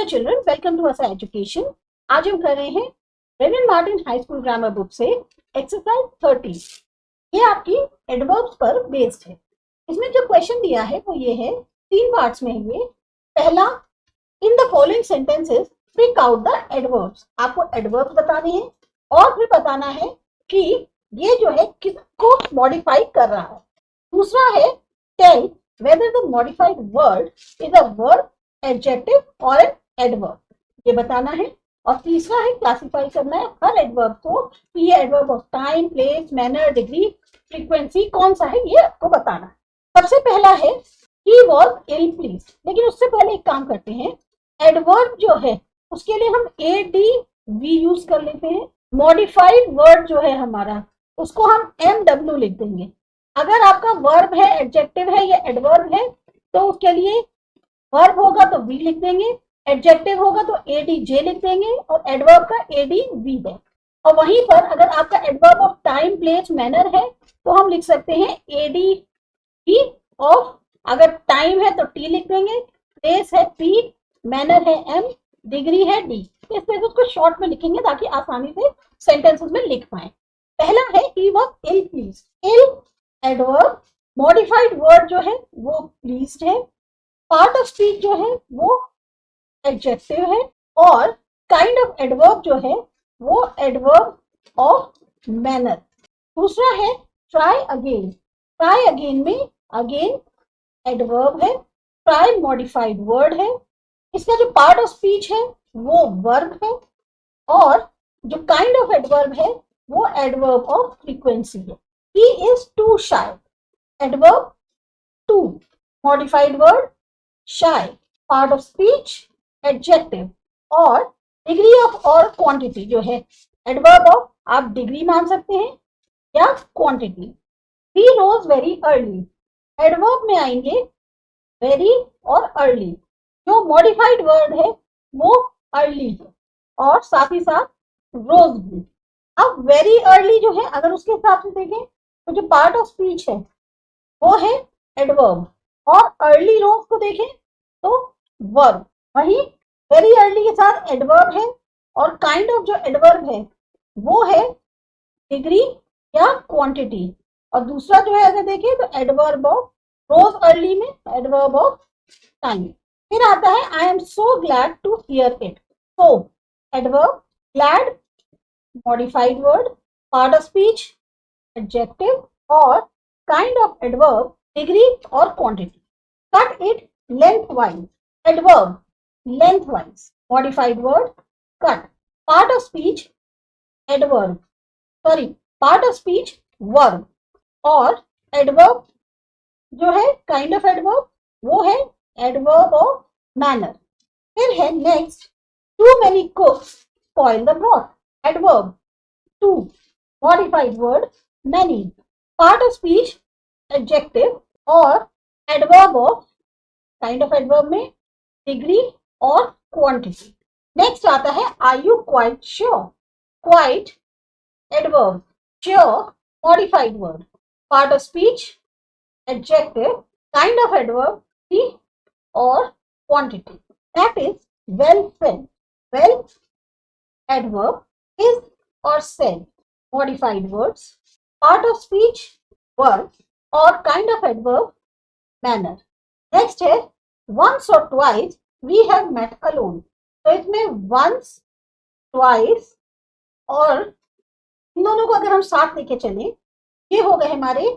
Children, welcome to ASA education. आज हम कर रहे हैं Wren Martin high school grammar book से एक्सरसाइज 30। ये आपकी एडवर्ब्स पर बेस्ड है। इसमें जो क्वेश्चन दिया है वो ये है, 3 पार्ट्स में है ये। पहला, in the following sentences pick out the adverbs. आपको एडवर्ब्स बताने हैं और फिर बताना है कि ये जो है किसको मॉडिफाई कर रहा है। दूसरा है, tell whether the modified word is a verb, adjective or an adverb, ये बताना है। और तीसरा है, क्लासिफाई करना है हर एडवर्ब को कि ये adverb of time, place, manner, degree, frequency कौन सा है, ये आपको बताना है। सबसे पहला है he was ill pleased, लेकिन उससे पहले एक काम करते हैं, एडवर्ब जो है उसके लिए हम ADV यूज कर लेते हैं। मॉडिफाइड वर्ड जो है हमारा उसको हम MW लिख देंगे। अगर आपका वर्ब है, एडजेक्टिव है या एडवर्ब है तो उसके लिए वर्ब होगा तो वी लिख देंगे, एडजेक्टिव होगा तो ADJ लिख देंगे और एडवर्ब का ADV है। और वहीं पर अगर आपका adverb of time, place, manner है तो हम लिख सकते हैं ADV ऑफ, अगर टाइम है तो T लिख देंगे, प्लेस है P, मैनर है M, डिग्री है D। इस तरह से उसको शॉर्ट में लिखेंगे ताकि आसानी से सेंटेंसेस में लिख पाए। पहला है he was ill pleased। ill adverb, modified word जो है वो प्लीज्ड है, पार्ट ऑफ स्पीच जो है वो एडजेक्टिव है और काइंड ऑफ एडवर्ब जो है वो एडवर्ब ऑफ मैनर। दूसरा है ट्राई अगेन। ट्राई अगेन में अगेन एडवर्ब है, ट्राई मॉडिफाइड वर्ड है, इसका जो पार्ट ऑफ स्पीच है वो वर्ब है और जो काइंड ऑफ एडवर्ब है वो एडवर्ब ऑफ फ्रीक्वेंसी है। He is too shy, adverb too, modified word shy, part of speech adjective और degree of और quantity जो है adverb of, आप degree मान सकते हैं या quantity। He rose very early, adverb में आएंगे very और early, जो modified word है वो early है और साथ ही साथ rose भी। अब very early जो है अगर उसके हिसाब से देखें तो जो पार्ट ऑफ स्पीच है वो है एडवर्ब और अर्ली रोज को देखें तो वर्ब। वही वेरी अर्ली के साथ एडवर्ब है और काइंड ऑफ जो एडवर्ब है वो है डिग्री या क्वांटिटी। और दूसरा जो है अगर देखें तो एडवर्ब ऑफ रोज अर्ली में एडवर्ब ऑफ टाइम। फिर आता है I am so glad to hear it. So adverb, glad modified word, part of speech adjective और kind of adverb degree और quantity। cut it lengthwise, adverb lengthwise, modified word cut, part of speech adverb, part of speech verb और adverb जो है kind of adverb वो है adverb of manner। फिर है next, too many cooks spoil the broth, adverb too, modified word many, part of speech adjective और adverb of, kind of adverb में degree और quantity। next आता है are you quite sure, quite adverb, sure modified word, part of speech adjective, kind of adverb the और quantity। that is well said, well adverb, is or said modified words, part of speech verb और kind of adverb manner। next है once or twice we have met alone। तो इसमें once, twice और इन दोनों को अगर हम साथ लेके चले ये हो गए हमारे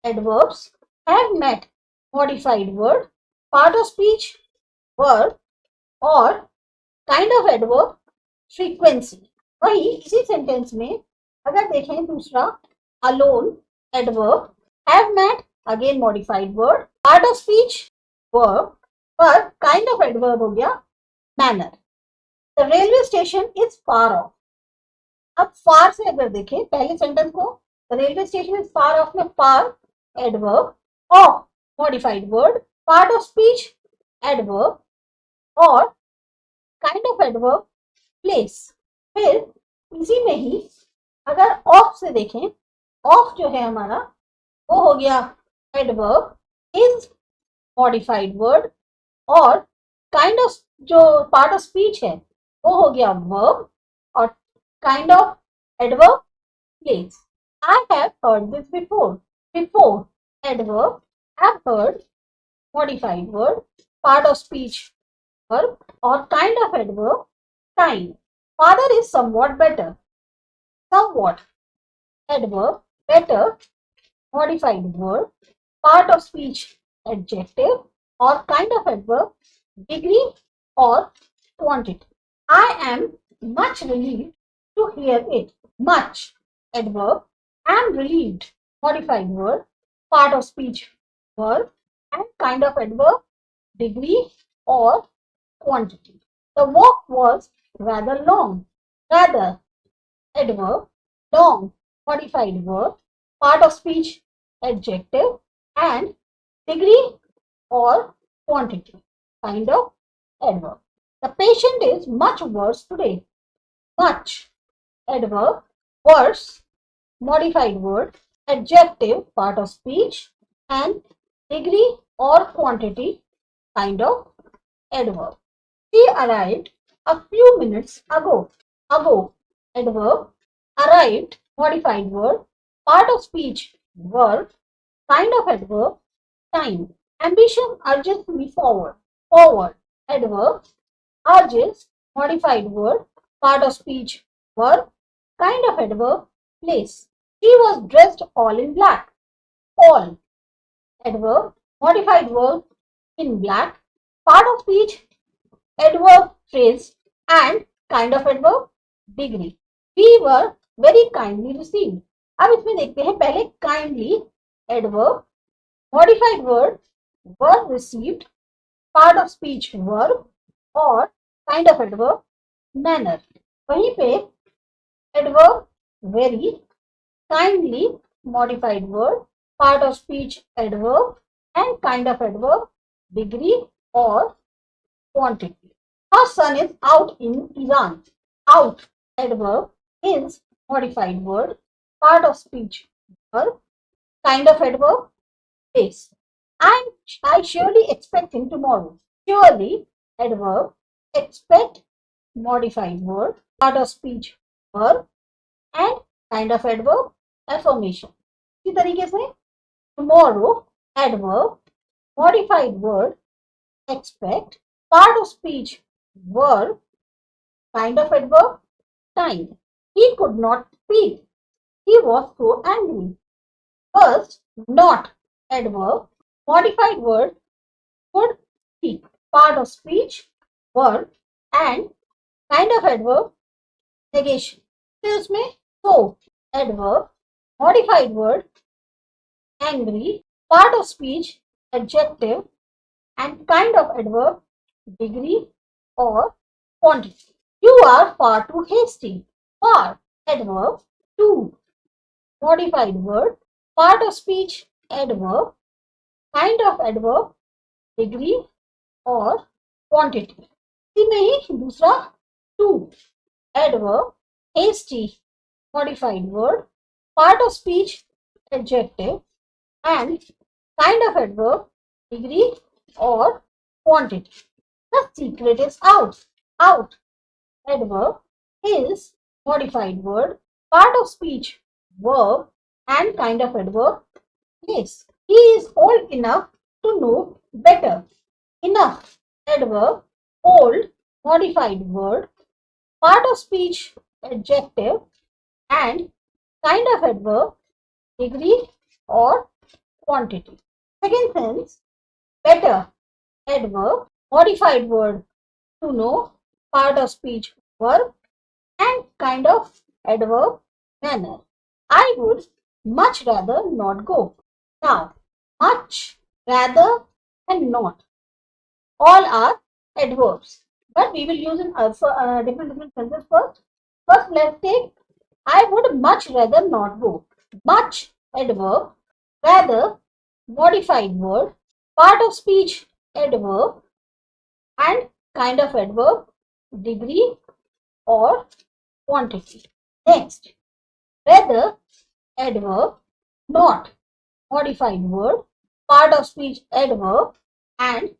adverbs। have met modified word, part of speech verb और kind of adverb frequency। वही इसी सेंटेंस में अगर देखें दूसरा alone adverb, have met again modified word, part of speech verb पर kind of adverb हो गया manner। the railway station is far off। अब far से अगर देखें पहले सेंटेंस को, the railway station is far off में far adverb, off modified word, part of speech adverb और kind of adverb place। फिर इसी में ही अगर ऑफ से देखें, ऑफ जो है हमारा वो हो गया एडवर्ब, इज मॉडिफाइड वर्ड और काइंड ऑफ जो पार्ट ऑफ स्पीच है वो हो गया वर्ब और kind of adverb place. I have heard this before. Before adverb, have heard modified word, part of speech verb or kind of adverb time. Father is somewhat better. Somewhat adverb, better modified word, part of speech adjective or kind of adverb, degree or quantity. I am much relieved to hear it. Much adverb, am relieved modified word, part of speech verb and kind of adverb, degree or quantity. The walk was rather long. Rather adverb, long modified verb, part of speech adjective and degree or quantity, kind of adverb. The patient is much worse today. Much adverb, worse modified word, adjective, part of speech and degree or quantity, kind of adverb. She arrived a few minutes ago. Ago adverb, arrived modified word, part of speech verb, kind of adverb, time. Ambition urges me forward. Forward adverb, urges modified word, part of speech verb, kind of adverb, place. He was dressed all in black. All adverb, modified verb in black, part of speech adverb, phrase and kind of adverb, degree. We were very kindly received. अब इसमें देखते हैं पहले kindly adverb, modified word, verb received, part of speech verb और kind of adverb, manner. वहीं पे adverb very, kindly modified word, part of speech adverb and kind of adverb, degree or quantity. Her son is out in Iran. Out adverb is modified word, part of speech verb, kind of adverb, place. I surely expect him tomorrow. Surely adverb, expect modified word, part of speech verb and kind of adverb, affirmation. इसी तरीके से tomorrow adverb, modified word, expect, part of speech verb, kind of adverb, time. He could not speak. He was so angry. First, not adverb, modified word, could speak, part of speech verb and kind of adverb, negation. फिर उसमें so adverb, modified word, angry, part of speech adjective and kind of adverb, degree or quantity. You are far too hasty. Far adverb, too modified word, part of speech adverb, kind of adverb, degree और quantity. इसी में ही दूसरा to adverb, hasty modified word, part of speech adjective and kind of adverb, degree or quantity. The secret is out. Out adverb is modified word, part of speech verb and kind of adverb, place. He is old enough to know better. Enough adverb, old modified word, part of speech adjective and kind of adverb, degree or quantity. Second sense, better adverb, modified word, to know, part of speech verb and kind of adverb, manner. I would much rather not go. Now, much, rather and not, all are adverbs, but we will use in different senses first. First, let's take I would much rather not go. Much adverb, rather modified word, part of speech adverb and kind of adverb, degree or quantity. Next, rather adverb, not modified word, part of speech adverb and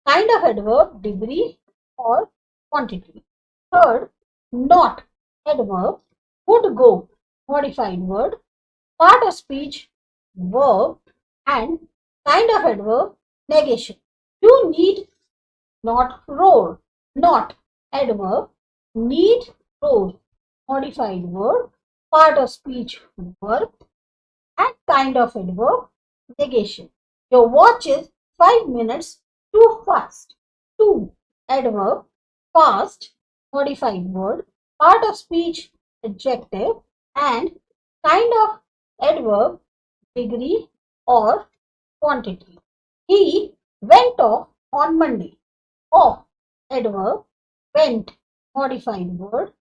kind of adverb, degree or quantity. Third, not adverb, would go, modified word, part of speech, verb, and kind of adverb, negation. You need not roar, not adverb, need roar, modified word, part of speech, verb, and kind of adverb, negation. Your watch is 5 minutes too fast. Too adverb, fast, modified word, part of speech, adjective, and kind of adverb, degree or quantity. He went off on Monday. Off adverb, went, modified word,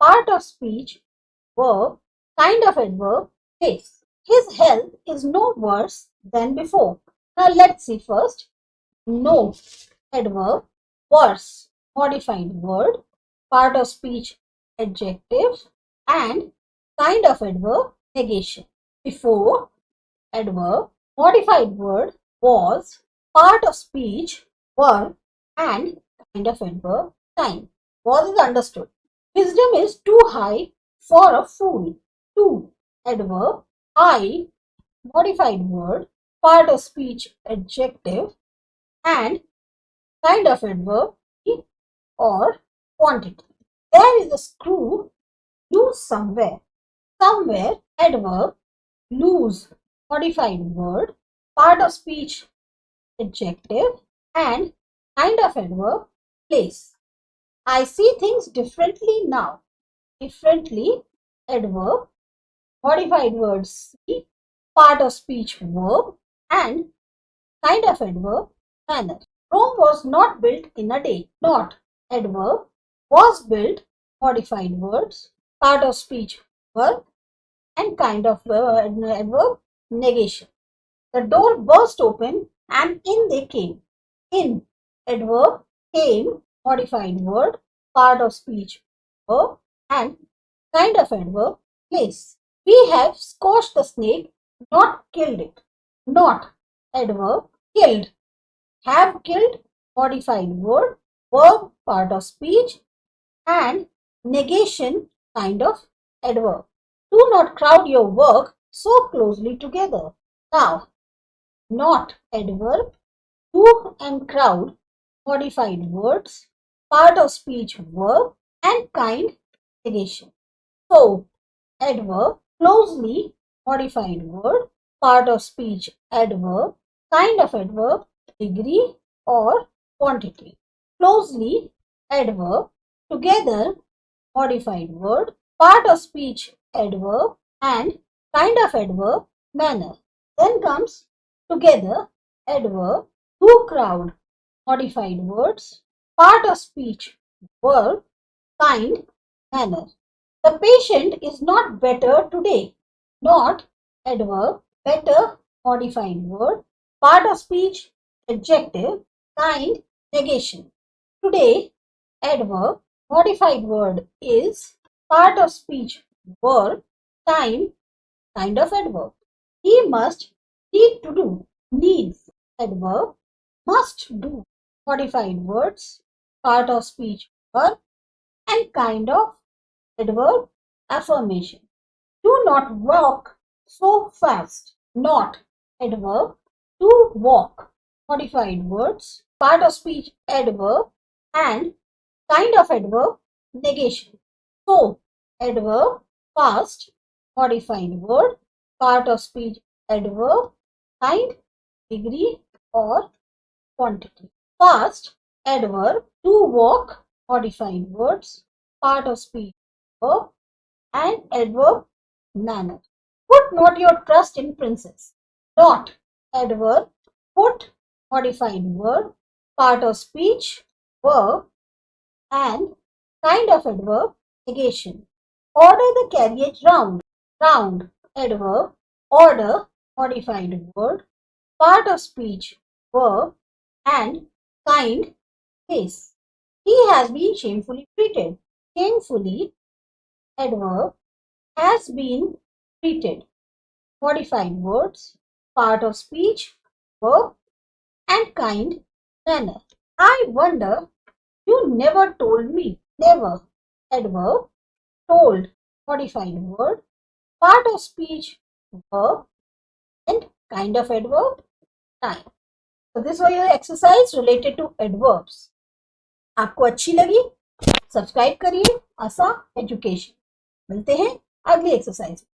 part of speech, verb, kind of adverb, place. His health is no worse than before. Now let's see first. No adverb, worse, modified word, part of speech, adjective, and kind of adverb, negation. Before adverb, modified word, was, part of speech, verb, and kind of adverb, time. Was is understood. Wisdom is too high for a fool. Too adverb, high, modified word, part of speech, adjective, and kind of adverb or quantity. There is a screw loose somewhere. Somewhere adverb, loose, modified word, part of speech, adjective, and kind of adverb, place. I see things differently now. Differently adverb, modified word see, part of speech, verb, and kind of adverb, manner. Rome was not built in a day. Not adverb, was built, modified words, part of speech, verb, and kind of adverb, negation. The door burst open and in they came. In adverb, came, modified word, part of speech, verb, and kind of adverb, place. We have squashed the snake, not killed it. Not adverb, killed. Have killed, modified word, verb, part of speech, and negation, kind of adverb. Do not crowd your work so closely together. Now, not adverb, to and crowd, modified words, part of speech, verb, and kind, negation. So, adverb, closely, modified word, part of speech, adverb, kind of adverb, degree or quantity. Closely, adverb, together, modified word, part of speech, adverb, and kind of adverb, manner. Then comes together, adverb, to crowd, modified words, part of speech, verb, kind, manner. The patient is not better today. Not adverb, better, modified word, part of speech, adjective, kind, negation. Today, adverb, modified word is, part of speech, verb, time, kind of adverb. He must, need to do, needs, adverb, must do, modified words, part of speech, verb, and kind of adverb, affirmation. Do not walk so fast. Not adverb, to walk, modified words, part of speech, adverb, and kind of adverb, negation. So, adverb, fast, modified word, part of speech, adverb, kind, degree or quantity. Fast, adverb, to walk, modified words, part of speech, verb, and adverb, manner. Put not your trust in princes. Not adverb, put, modified word, part of speech, verb, and kind of adverb, negation. Order the carriage round. Round, adverb, order, modified word, part of speech, verb, and kind, place. He has been shamefully treated. Shamefully, adverb, has been treated. Modified words, part of speech, verb, and kind, manner. I wonder you never told me. Never. Adverb. Told. Modified word. Part of speech. Verb. And kind of adverb. Time. So this was your exercise related to adverbs. आपको अच्छी लगी? Subscribe करिए आसा education. मिलते हैं अगली exercise.